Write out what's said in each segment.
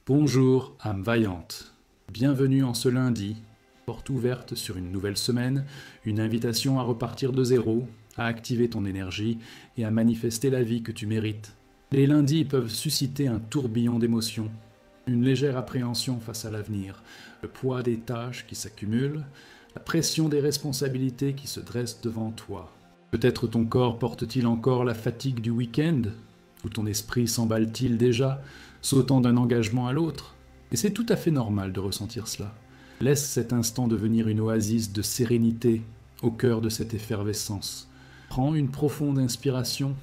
Bonjour, âme vaillante. Bienvenue en ce lundi, porte ouverte sur une nouvelle semaine, une invitation à repartir de zéro, à activer ton énergie et à manifester la vie que tu mérites. Les lundis peuvent susciter un tourbillon d'émotions, une légère appréhension face à l'avenir, le poids des tâches qui s'accumulent, la pression des responsabilités qui se dressent devant toi. Peut-être ton corps porte-t-il encore la fatigue du week-end, ou ton esprit s'emballe-t-il déjà, sautant d'un engagement à l'autre. Et c'est tout à fait normal de ressentir cela. Laisse cet instant devenir une oasis de sérénité au cœur de cette effervescence. Prends une profonde inspiration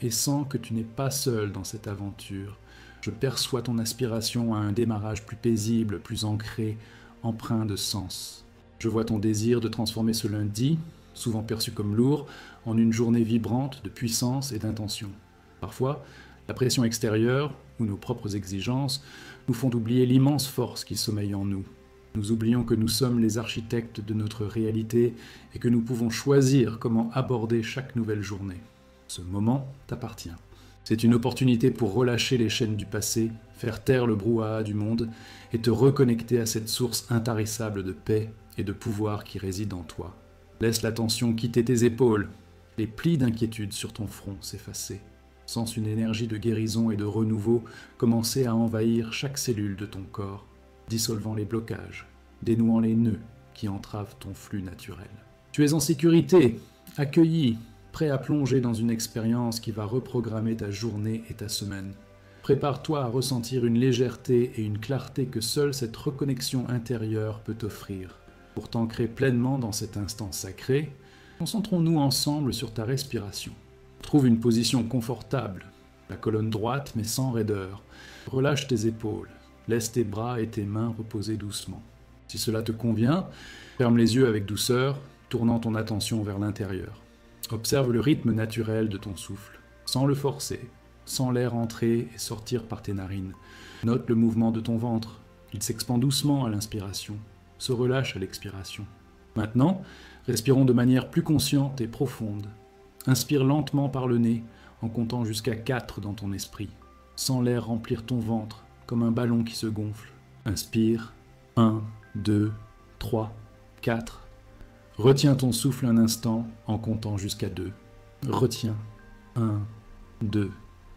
et sens que tu n'es pas seul dans cette aventure. Je perçois ton aspiration à un démarrage plus paisible, plus ancré, empreint de sens. Je vois ton désir de transformer ce lundi, souvent perçu comme lourd, en une journée vibrante de puissance et d'intention. Parfois, la pression extérieure, ou nos propres exigences, nous font oublier l'immense force qui sommeille en nous. Nous oublions que nous sommes les architectes de notre réalité et que nous pouvons choisir comment aborder chaque nouvelle journée. Ce moment t'appartient. C'est une opportunité pour relâcher les chaînes du passé, faire taire le brouhaha du monde et te reconnecter à cette source intarissable de paix et de pouvoir qui réside en toi. Laisse la tension quitter tes épaules, les plis d'inquiétude sur ton front s'effacer. Sens une énergie de guérison et de renouveau commencer à envahir chaque cellule de ton corps, dissolvant les blocages, dénouant les nœuds qui entravent ton flux naturel. Tu es en sécurité, accueilli, prêt à plonger dans une expérience qui va reprogrammer ta journée et ta semaine. Prépare-toi à ressentir une légèreté et une clarté que seule cette reconnexion intérieure peut t'offrir. Pour t'ancrer pleinement dans cet instant sacré, concentrons-nous ensemble sur ta respiration. Trouve une position confortable, la colonne droite mais sans raideur. Relâche tes épaules, laisse tes bras et tes mains reposer doucement. Si cela te convient, ferme les yeux avec douceur, tournant ton attention vers l'intérieur. Observe le rythme naturel de ton souffle, sans le forcer, sans l'air entrer et sortir par tes narines. Note le mouvement de ton ventre, il s'expand doucement à l'inspiration, se relâche à l'expiration. Maintenant, respirons de manière plus consciente et profonde. Inspire lentement par le nez, en comptant jusqu'à 4 dans ton esprit. Sens l'air remplir ton ventre, comme un ballon qui se gonfle. Inspire, 1, 2, 3, 4. Retiens ton souffle un instant, en comptant jusqu'à 2. Retiens, 1, 2.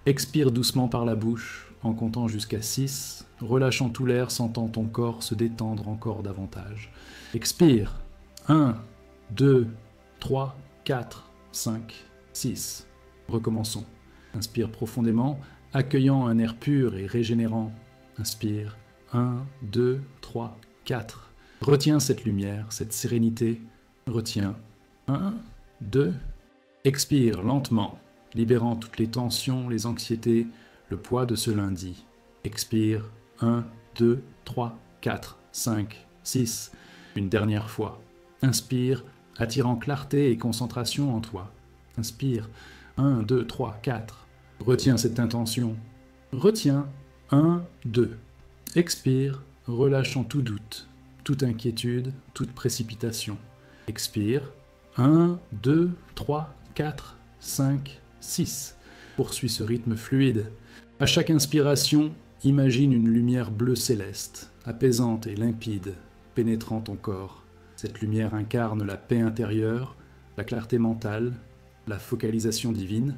Expire doucement par la bouche, en comptant jusqu'à 6, relâchant tout l'air, sentant ton corps se détendre encore davantage. Expire, 1, 2, 3, 4. 5, 6. Recommençons. Inspire profondément, accueillant un air pur et régénérant. Inspire. 1, 2, 3, 4. Retiens cette lumière, cette sérénité. Retiens. 1, 2. Expire lentement, libérant toutes les tensions, les anxiétés, le poids de ce lundi. Expire. 1, 2, 3, 4, 5, 6. Une dernière fois. Inspire, attirant clarté et concentration en toi. Inspire. 1, 2, 3, 4. Retiens cette intention. Retiens. 1, 2. Expire, relâchant tout doute, toute inquiétude, toute précipitation. Expire. 1, 2, 3, 4, 5, 6. Poursuis ce rythme fluide. À chaque inspiration, imagine une lumière bleue céleste, apaisante et limpide, pénétrant ton corps. Cette lumière incarne la paix intérieure, la clarté mentale, la focalisation divine.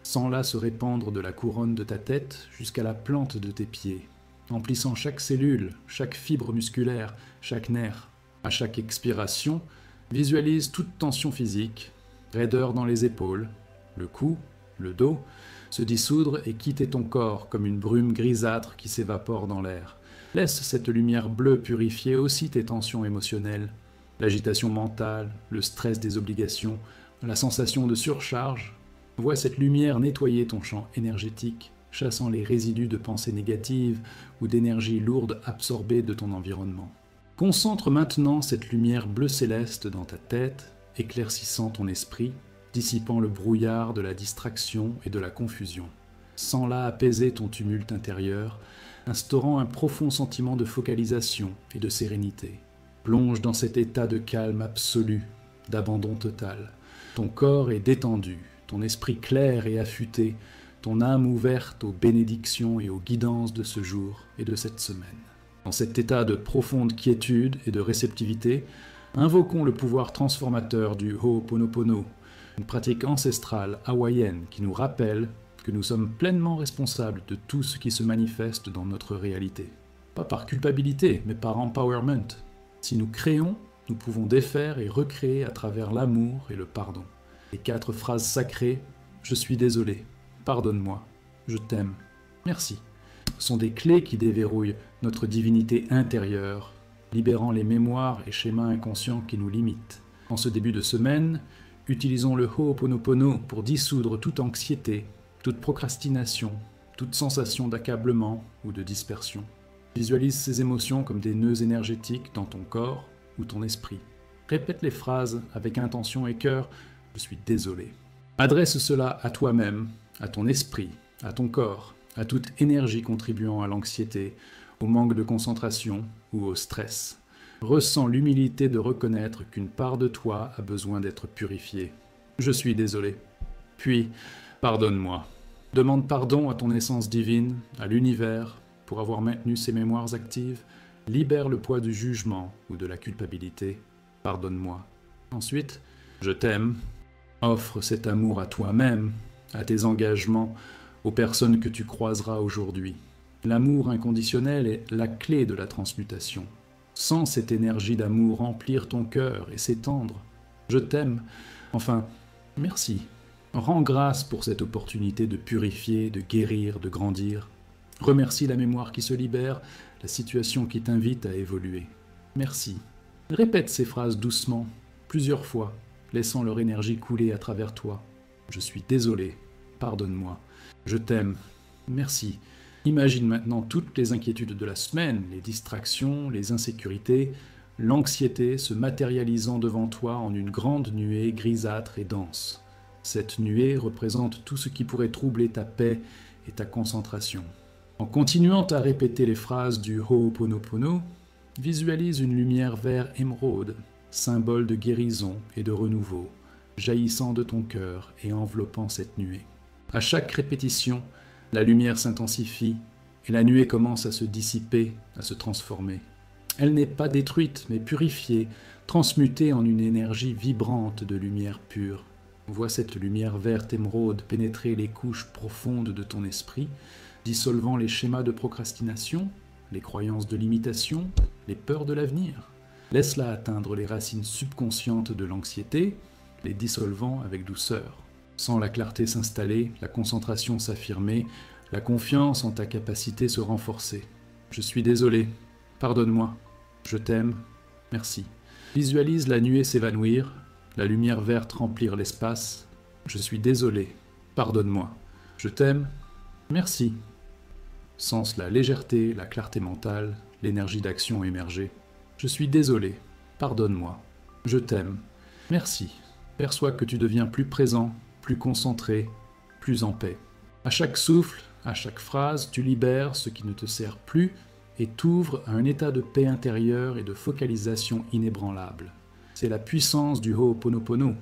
Sens-la se répandre de la couronne de ta tête jusqu'à la plante de tes pieds, emplissant chaque cellule, chaque fibre musculaire, chaque nerf. À chaque expiration, visualise toute tension physique, raideur dans les épaules, le cou, le dos, se dissoudre et quitter ton corps comme une brume grisâtre qui s'évapore dans l'air. Laisse cette lumière bleue purifier aussi tes tensions émotionnelles. L'agitation mentale, le stress des obligations, la sensation de surcharge. Vois cette lumière nettoyer ton champ énergétique, chassant les résidus de pensées négatives ou d'énergie lourde absorbée de ton environnement. Concentre maintenant cette lumière bleu céleste dans ta tête, éclaircissant ton esprit, dissipant le brouillard de la distraction et de la confusion. Sens-la apaiser ton tumulte intérieur, instaurant un profond sentiment de focalisation et de sérénité. Plonge dans cet état de calme absolu, d'abandon total. Ton corps est détendu, ton esprit clair et affûté, ton âme ouverte aux bénédictions et aux guidances de ce jour et de cette semaine. Dans cet état de profonde quiétude et de réceptivité, invoquons le pouvoir transformateur du Ho'oponopono, une pratique ancestrale hawaïenne qui nous rappelle que nous sommes pleinement responsables de tout ce qui se manifeste dans notre réalité. Pas par culpabilité, mais par empowerment. Si nous créons, nous pouvons défaire et recréer à travers l'amour et le pardon. Les 4 phrases sacrées « Je suis désolé »,« Pardonne-moi »,« Je t'aime »,« Merci » sont des clés qui déverrouillent notre divinité intérieure, libérant les mémoires et schémas inconscients qui nous limitent. En ce début de semaine, utilisons le Ho'oponopono pour dissoudre toute anxiété, toute procrastination, toute sensation d'accablement ou de dispersion. Visualise ces émotions comme des nœuds énergétiques dans ton corps ou ton esprit. Répète les phrases avec intention et cœur « Je suis désolé ». Adresse cela à toi-même, à ton esprit, à ton corps, à toute énergie contribuant à l'anxiété, au manque de concentration ou au stress. Ressens l'humilité de reconnaître qu'une part de toi a besoin d'être purifiée. Je suis désolé. Puis, pardonne-moi. Demande pardon à ton essence divine, à l'univers, pour avoir maintenu ces mémoires actives. Libère le poids du jugement ou de la culpabilité. Pardonne-moi. Ensuite, je t'aime. Offre cet amour à toi-même, à tes engagements, aux personnes que tu croiseras aujourd'hui. L'amour inconditionnel est la clé de la transmutation. Sens cette énergie d'amour remplir ton cœur et s'étendre. Je t'aime. Enfin, merci. Rends grâce pour cette opportunité de purifier, de guérir, de grandir. Remercie la mémoire qui se libère, la situation qui t'invite à évoluer. Merci. Répète ces phrases doucement, plusieurs fois, laissant leur énergie couler à travers toi. Je suis désolé. Pardonne-moi. Je t'aime. Merci. Imagine maintenant toutes les inquiétudes de la semaine, les distractions, les insécurités, l'anxiété se matérialisant devant toi en une grande nuée grisâtre et dense. Cette nuée représente tout ce qui pourrait troubler ta paix et ta concentration. En continuant à répéter les phrases du Ho'oponopono, visualise une lumière vert émeraude, symbole de guérison et de renouveau, jaillissant de ton cœur et enveloppant cette nuée. À chaque répétition, la lumière s'intensifie et la nuée commence à se dissiper, à se transformer. Elle n'est pas détruite, mais purifiée, transmutée en une énergie vibrante de lumière pure. Vois cette lumière verte émeraude pénétrer les couches profondes de ton esprit, dissolvant les schémas de procrastination, les croyances de limitation, les peurs de l'avenir. Laisse-la atteindre les racines subconscientes de l'anxiété, les dissolvant avec douceur. Sens la clarté s'installer, la concentration s'affirmer, la confiance en ta capacité se renforcer. Je suis désolé. Pardonne-moi. Je t'aime. Merci. Visualise la nuée s'évanouir, la lumière verte remplir l'espace. Je suis désolé. Pardonne-moi. Je t'aime. Merci. Sens la légèreté, la clarté mentale, l'énergie d'action émerger. Je suis désolé. Pardonne-moi. Je t'aime. Merci. Perçois que tu deviens plus présent, plus concentré, plus en paix. À chaque souffle, à chaque phrase, tu libères ce qui ne te sert plus et t'ouvres à un état de paix intérieure et de focalisation inébranlable. C'est la puissance du Ho'oponopono.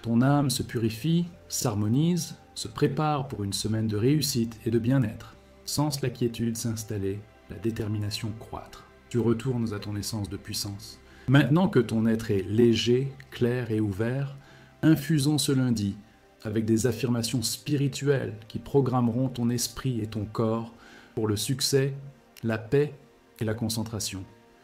Ton âme se purifie, s'harmonise, se prépare pour une semaine de réussite et de bien-être. Sens la quiétude s'installer, la détermination croître. Tu retournes à ton essence de puissance. Maintenant que ton être est léger, clair et ouvert, infusons ce lundi avec des affirmations spirituelles qui programmeront ton esprit et ton corps pour le succès, la paix et la concentration.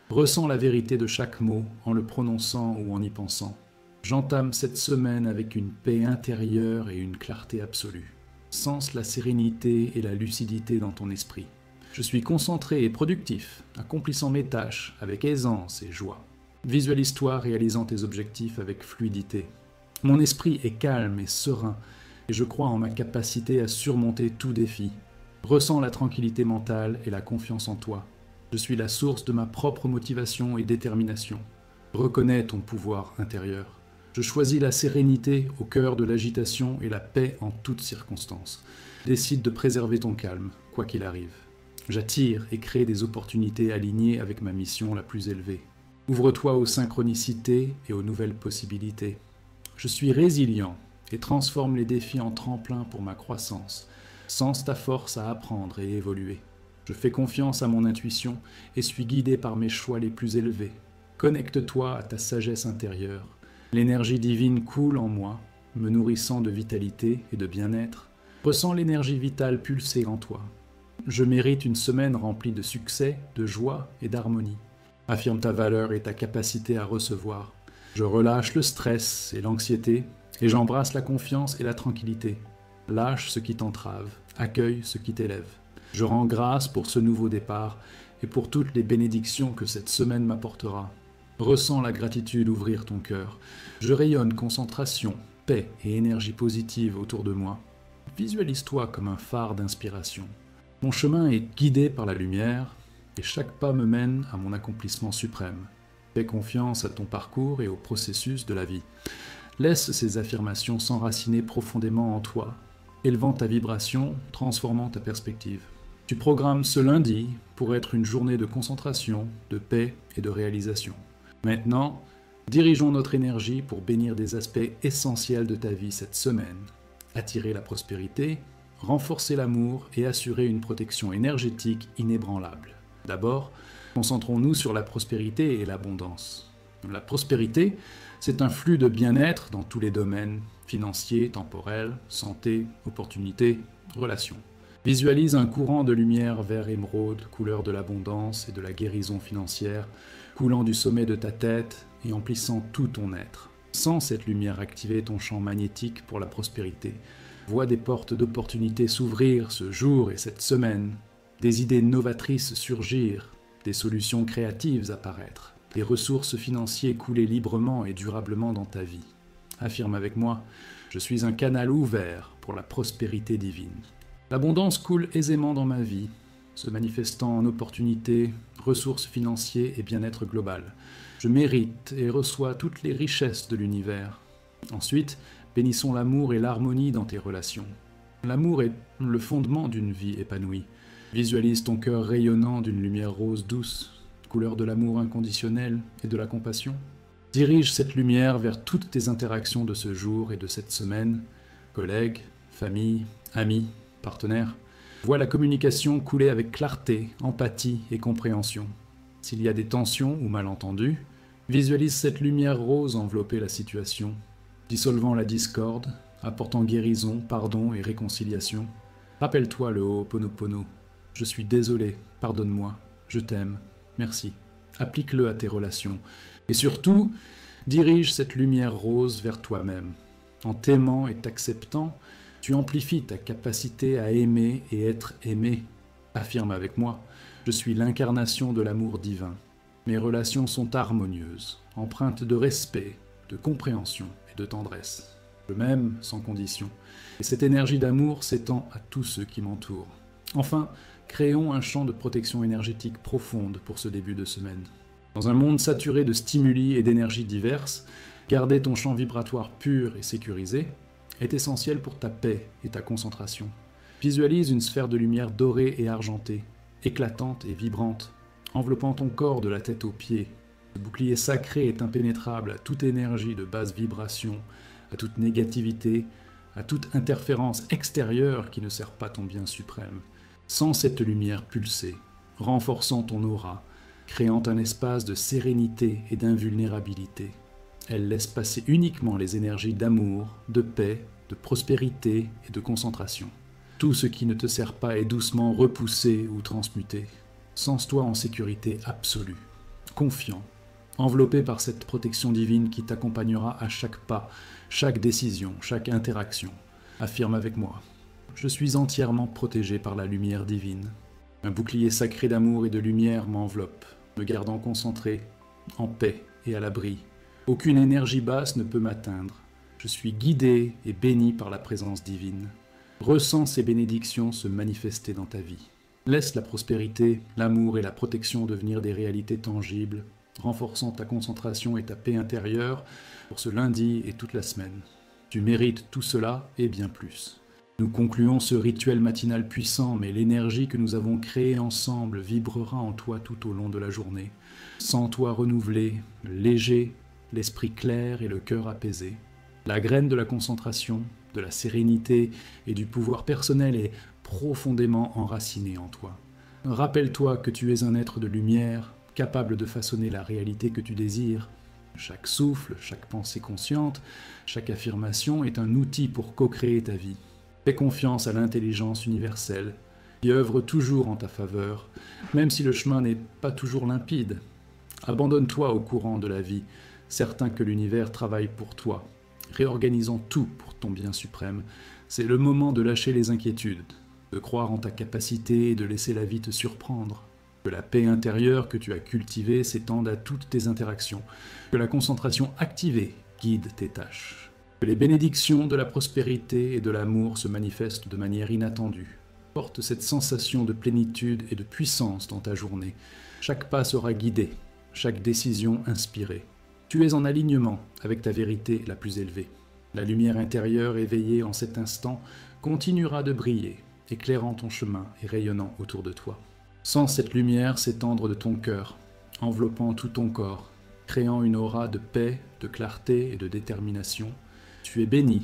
Ressens la vérité de chaque mot en le prononçant ou en y pensant. J'entame cette semaine avec une paix intérieure et une clarté absolue. Sens la sérénité et la lucidité dans ton esprit. Je suis concentré et productif, accomplissant mes tâches avec aisance et joie. Visualise-toi réalisant tes objectifs avec fluidité. Mon esprit est calme et serein, et je crois en ma capacité à surmonter tout défi. Ressens la tranquillité mentale et la confiance en toi. Je suis la source de ma propre motivation et détermination. Reconnais ton pouvoir intérieur. Je choisis la sérénité au cœur de l'agitation et la paix en toutes circonstances. Décide de préserver ton calme, quoi qu'il arrive. J'attire et crée des opportunités alignées avec ma mission la plus élevée. Ouvre-toi aux synchronicités et aux nouvelles possibilités. Je suis résilient et transforme les défis en tremplin pour ma croissance. sens ta force à apprendre et évoluer. Je fais confiance à mon intuition et suis guidé par mes choix les plus élevés. Connecte-toi à ta sagesse intérieure. L'énergie divine coule en moi, me nourrissant de vitalité et de bien-être. Ressens l'énergie vitale pulser en toi. Je mérite une semaine remplie de succès, de joie et d'harmonie. Affirme ta valeur et ta capacité à recevoir. Je relâche le stress et l'anxiété et j'embrasse la confiance et la tranquillité. Lâche ce qui t'entrave, accueille ce qui t'élève. Je rends grâce pour ce nouveau départ et pour toutes les bénédictions que cette semaine m'apportera. Ressens la gratitude ouvrir ton cœur. Je rayonne concentration, paix et énergie positive autour de moi. Visualise-toi comme un phare d'inspiration. Mon chemin est guidé par la lumière et chaque pas me mène à mon accomplissement suprême. Fais confiance à ton parcours et au processus de la vie. Laisse ces affirmations s'enraciner profondément en toi, élevant ta vibration, transformant ta perspective. Tu programmes ce lundi pour être une journée de concentration, de paix et de réalisation. Maintenant, dirigeons notre énergie pour bénir des aspects essentiels de ta vie cette semaine. Attirer la prospérité, renforcer l'amour et assurer une protection énergétique inébranlable. D'abord, concentrons-nous sur la prospérité et l'abondance. La prospérité, c'est un flux de bien-être dans tous les domaines, financiers, temporels, santé, opportunités, relations. Visualise un courant de lumière vert émeraude, couleur de l'abondance et de la guérison financière, coulant du sommet de ta tête et emplissant tout ton être. Sens cette lumière activer ton champ magnétique pour la prospérité. Vois des portes d'opportunités s'ouvrir ce jour et cette semaine, des idées novatrices surgir, des solutions créatives apparaître, des ressources financières couler librement et durablement dans ta vie. Affirme avec moi, je suis un canal ouvert pour la prospérité divine. L'abondance coule aisément dans ma vie, se manifestant en opportunités, ressources financières et bien-être global. Je mérite et reçois toutes les richesses de l'univers. Ensuite, bénissons l'amour et l'harmonie dans tes relations. L'amour est le fondement d'une vie épanouie. Visualise ton cœur rayonnant d'une lumière rose douce, couleur de l'amour inconditionnel et de la compassion. Dirige cette lumière vers toutes tes interactions de ce jour et de cette semaine, collègues, famille, amis, partenaires. Vois la communication couler avec clarté, empathie et compréhension. S'il y a des tensions ou malentendus, visualise cette lumière rose envelopper la situation, dissolvant la discorde, apportant guérison, pardon et réconciliation. Rappelle-toi le Ho'oponopono. Je suis désolé, pardonne-moi, je t'aime, merci. Applique-le à tes relations. Et surtout, dirige cette lumière rose vers toi-même. En t'aimant et t'acceptant, tu amplifies ta capacité à aimer et être aimé. Affirme avec moi, je suis l'incarnation de l'amour divin. Mes relations sont harmonieuses, empreintes de respect, de compréhension et de tendresse. Je m'aime sans condition, et cette énergie d'amour s'étend à tous ceux qui m'entourent. Enfin, créons un champ de protection énergétique profonde pour ce début de semaine. Dans un monde saturé de stimuli et d'énergies diverses, garder ton champ vibratoire pur et sécurisé est essentiel pour ta paix et ta concentration. Visualise une sphère de lumière dorée et argentée, éclatante et vibrante, enveloppant ton corps de la tête aux pieds. Le bouclier sacré est impénétrable à toute énergie de basse vibration, à toute négativité, à toute interférence extérieure qui ne sert pas ton bien suprême. Sens cette lumière pulser, renforçant ton aura, créant un espace de sérénité et d'invulnérabilité. Elle laisse passer uniquement les énergies d'amour, de paix, de prospérité et de concentration. Tout ce qui ne te sert pas est doucement repoussé ou transmuté. Sens-toi en sécurité absolue, confiant, enveloppé par cette protection divine qui t'accompagnera à chaque pas, chaque décision, chaque interaction. Affirme avec moi. Je suis entièrement protégé par la lumière divine. Un bouclier sacré d'amour et de lumière m'enveloppe, me gardant concentré, en paix et à l'abri. Aucune énergie basse ne peut m'atteindre. Je suis guidé et béni par la présence divine. Ressens ces bénédictions se manifester dans ta vie. Laisse la prospérité, l'amour et la protection devenir des réalités tangibles, renforçant ta concentration et ta paix intérieure pour ce lundi et toute la semaine. Tu mérites tout cela et bien plus. Nous concluons ce rituel matinal puissant, mais l'énergie que nous avons créée ensemble vibrera en toi tout au long de la journée. Sens-toi renouvelé, léger, l'esprit clair et le cœur apaisé. La graine de la concentration, de la sérénité et du pouvoir personnel est profondément enraciné en toi. Rappelle-toi que tu es un être de lumière, capable de façonner la réalité que tu désires. Chaque souffle, chaque pensée consciente, chaque affirmation est un outil pour co-créer ta vie. Fais confiance à l'intelligence universelle, qui œuvre toujours en ta faveur, même si le chemin n'est pas toujours limpide. Abandonne-toi au courant de la vie, certain que l'univers travaille pour toi. Réorganisons tout pour ton bien suprême. C'est le moment de lâcher les inquiétudes, de croire en ta capacité et de laisser la vie te surprendre. Que la paix intérieure que tu as cultivée s'étende à toutes tes interactions. Que la concentration activée guide tes tâches. Que les bénédictions de la prospérité et de l'amour se manifestent de manière inattendue. Porte cette sensation de plénitude et de puissance dans ta journée. Chaque pas sera guidé, chaque décision inspirée. Tu es en alignement avec ta vérité la plus élevée. La lumière intérieure éveillée en cet instant continuera de briller, éclairant ton chemin et rayonnant autour de toi. Sens cette lumière s'étendre de ton cœur, enveloppant tout ton corps, créant une aura de paix, de clarté et de détermination. Tu es béni,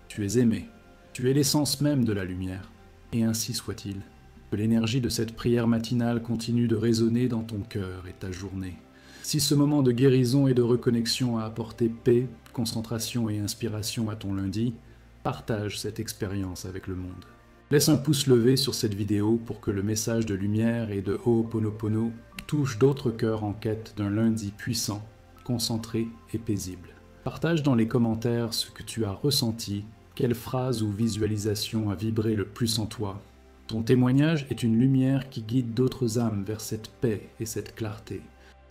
tu es aimé, tu es l'essence même de la lumière. Et ainsi soit-il. Que l'énergie de cette prière matinale continue de résonner dans ton cœur et ta journée. Si ce moment de guérison et de reconnexion a apporté paix, concentration et inspiration à ton lundi, partage cette expérience avec le monde. Laisse un pouce levé sur cette vidéo pour que le message de lumière et de Ho'oponopono touche d'autres cœurs en quête d'un lundi puissant, concentré et paisible. Partage dans les commentaires ce que tu as ressenti, quelle phrase ou visualisation a vibré le plus en toi. Ton témoignage est une lumière qui guide d'autres âmes vers cette paix et cette clarté.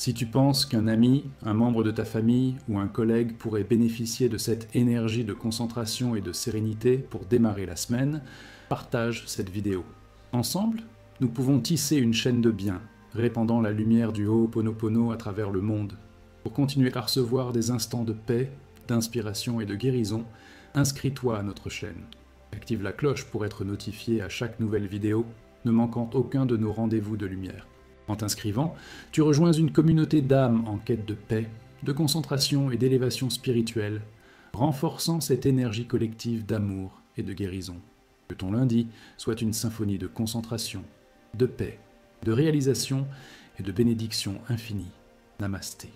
Si tu penses qu'un ami, un membre de ta famille ou un collègue pourrait bénéficier de cette énergie de concentration et de sérénité pour démarrer la semaine, partage cette vidéo. Ensemble, nous pouvons tisser une chaîne de bien, répandant la lumière du Ho'oponopono à travers le monde. Pour continuer à recevoir des instants de paix, d'inspiration et de guérison, inscris-toi à notre chaîne. Active la cloche pour être notifié à chaque nouvelle vidéo, ne manquant aucun de nos rendez-vous de lumière. En t'inscrivant, tu rejoins une communauté d'âmes en quête de paix, de concentration et d'élévation spirituelle, renforçant cette énergie collective d'amour et de guérison. Que ton lundi soit une symphonie de concentration, de paix, de réalisation et de bénédiction infinie. Namasté.